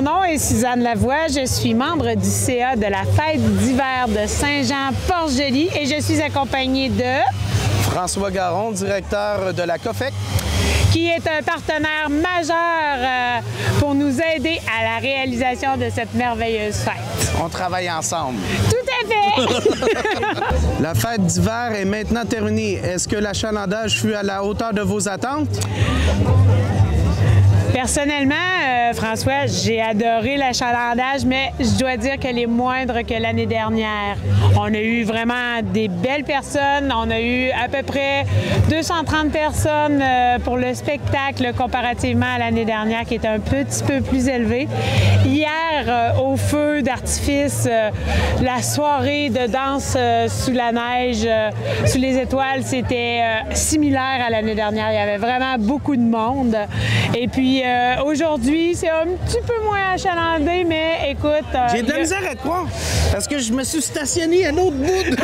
Mon nom est Suzanne Lavoie, je suis membre du CA de la fête d'hiver de Saint-Jean-Port-Joli et je suis accompagnée de... François Garon, directeur de la COFEC, qui est un partenaire majeur pour nous aider à la réalisation de cette merveilleuse fête. On travaille ensemble. Tout à fait! La fête d'hiver est maintenant terminée. Est-ce que l'achalandage fut à la hauteur de vos attentes? Personnellement, François, j'ai adoré l'achalandage, mais je dois dire qu'elle est moindre que l'année dernière. On a eu vraiment des belles personnes. On a eu à peu près 230 personnes pour le spectacle comparativement à l'année dernière qui était un petit peu plus élevé. Hier, au feu d'artifice, la soirée de danse sous la neige, sous les étoiles, c'était similaire à l'année dernière. Il y avait vraiment beaucoup de monde. Et puis, aujourd'hui, c'est un petit peu moins achalandé, mais écoute... J'ai de la misère à te croire, parce que je me suis stationné à l'autre bout.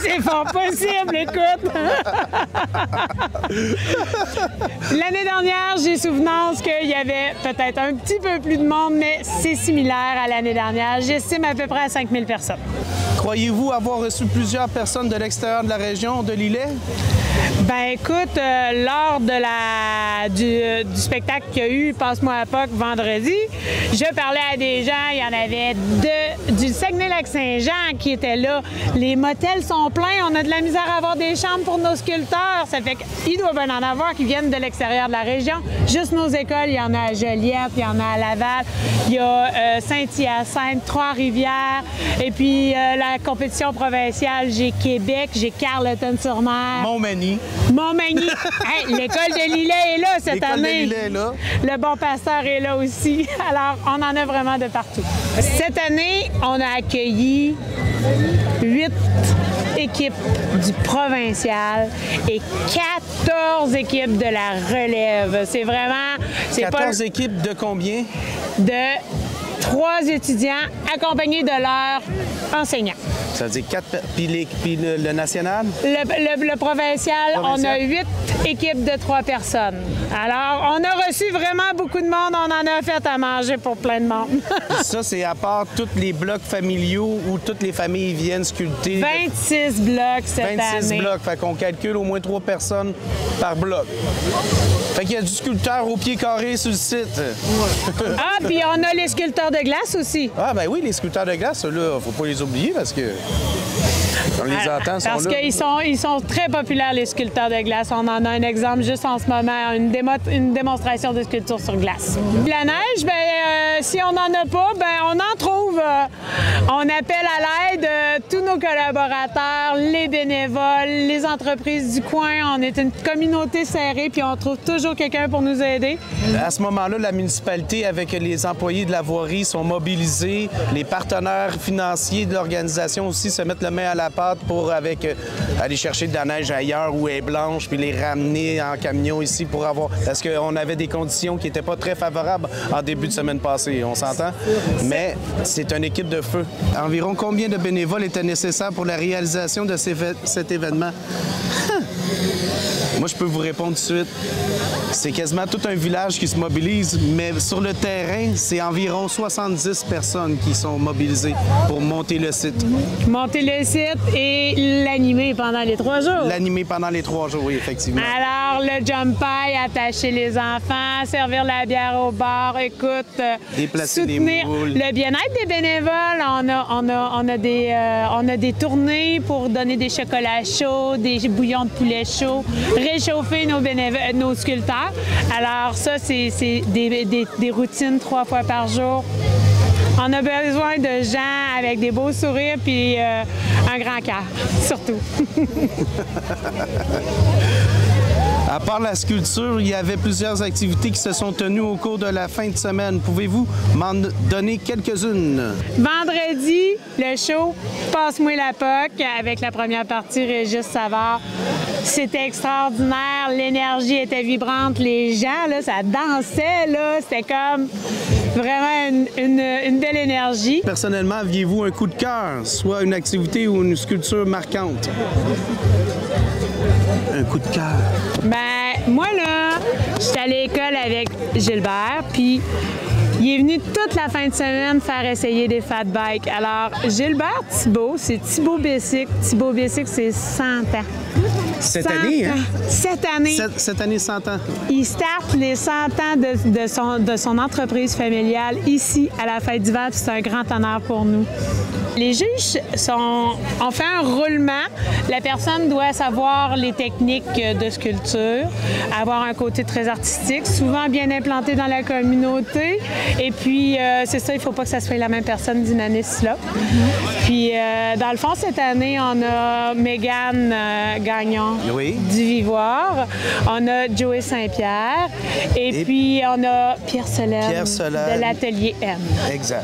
C'est fort possible, écoute! L'année dernière, j'ai souvenance qu'il y avait peut-être un petit peu plus de monde, mais c'est similaire à l'année dernière. J'estime à peu près à 5000 personnes. Croyez-vous avoir reçu plusieurs personnes de l'extérieur de la région de l'Îlet? Ben écoute, lors de du spectacle qu'il y a eu Passe-moi à POC vendredi, je parlais à des gens, il y en avait du Saguenay-Lac-Saint-Jean qui étaient là. Les motels sont pleins, on a de la misère à avoir des chambres pour nos sculpteurs. Ça fait qu'ils doivent en avoir qui viennent de l'extérieur de la région. Juste nos écoles, il y en a à Joliette, il y en a à Laval, il y a Saint-Hyacinthe, Trois-Rivières. Et puis la compétition provinciale, j'ai Québec, j'ai Carleton-sur-Mer. Montmagny. Montmagny. Hey, l'école de Lillet est là cette année. L'école de Lillet est là. Le Bon Pasteur est là aussi. Alors, on en a vraiment de partout. Cette année, on a accueilli 8 équipes du provincial et 14 équipes de la relève. C'est vraiment... 14 équipes de combien? De 3 étudiants accompagnés de leurs enseignants. Ça veut dire 4... Puis le national? Le provincial, on a 8 équipes de 3 personnes. Alors, on a reçu vraiment beaucoup de monde. On en a fait à manger pour plein de monde. Ça, c'est à part tous les blocs familiaux où toutes les familles viennent sculpter. 26 blocs cette année. 26 blocs. Fait qu'on calcule au moins 3 personnes par bloc. Fait qu'il y a du sculpteur au pied carré sur le site. Ah, puis on a les sculpteurs de glace aussi. Ah, ben oui, les sculpteurs de glace, là, faut pas les oublier parce que... On les entend, sont parce là. qu'ils sont très populaires, les sculpteurs de glace. On en a un exemple juste en ce moment, une démonstration de sculpture sur glace. La neige, ben, si on n'en a pas, ben, on en trouve. On appelle à l'aide tous nos collaborateurs, les bénévoles, les entreprises du coin. On est une communauté serrée, puis on trouve toujours quelqu'un pour nous aider. À ce moment-là, la municipalité, avec les employés de la voirie, sont mobilisés. Les partenaires financiers de l'organisation aussi se mettent la main à la pâte pour aller chercher de la neige ailleurs où elle est blanche, puis les ramener en camion ici pour avoir... Parce qu'on avait des conditions qui n'étaient pas très favorables en début de semaine passée, on s'entend? Mais c'est une équipe de feu. Environ combien de bénévoles étaient nécessaires pour la réalisation de cet événement? Moi, je peux vous répondre tout de suite. C'est quasiment tout un village qui se mobilise, mais sur le terrain, c'est environ 70 personnes qui sont mobilisées pour monter le site. Monter le site et l'animer pendant les 3 jours. L'animer pendant les 3 jours, oui, effectivement. Alors, le jump pie, attacher les enfants, servir la bière au bar, écoute, déplacer soutenir les moules. Le bien-être des bénévoles. On a des tournées pour donner des chocolats chauds, des bouillons de poulet chauds, réchauffer nos sculpteurs. Alors ça, c'est des routines 3 fois par jour. On a besoin de gens avec des beaux sourires puis un grand cœur, surtout. À part la sculpture, il y avait plusieurs activités qui se sont tenues au cours de la fin de semaine. Pouvez-vous m'en donner quelques-unes? Vendredi, le show Passe-moi la POC avec la première partie Régis Savard. C'était extraordinaire, l'énergie était vibrante, les gens, là, ça dansait, là, c'était comme vraiment une belle énergie. Personnellement, aviez-vous un coup de cœur, soit une activité ou une sculpture marquante? Un coup de cœur. Ben, moi, là, j'étais à l'école avec Gilbert, puis Il est venu toute la fin de semaine faire essayer des fat bikes. Alors, Gilbert Thibault, c'est Thibault Bessic. Thibault Bessic, c'est 100 ans. Cette année, hein? Cette année. Cette année, 100 ans. Il starte les 100 ans de son entreprise familiale ici, à la Fête d'hiver, puis c'est un grand honneur pour nous. Les juges ont fait un roulement. La personne doit savoir les techniques de sculpture, avoir un côté très artistique, souvent bien implanté dans la communauté. Et puis, c'est ça, il ne faut pas que ça soit la même personne d'une année là. Puis, dans le fond, cette année, on a Mégane Gagnon du Vivoire. On a Joey Saint-Pierre. Et puis, on a Pierre Solène de l'Atelier M. Exact.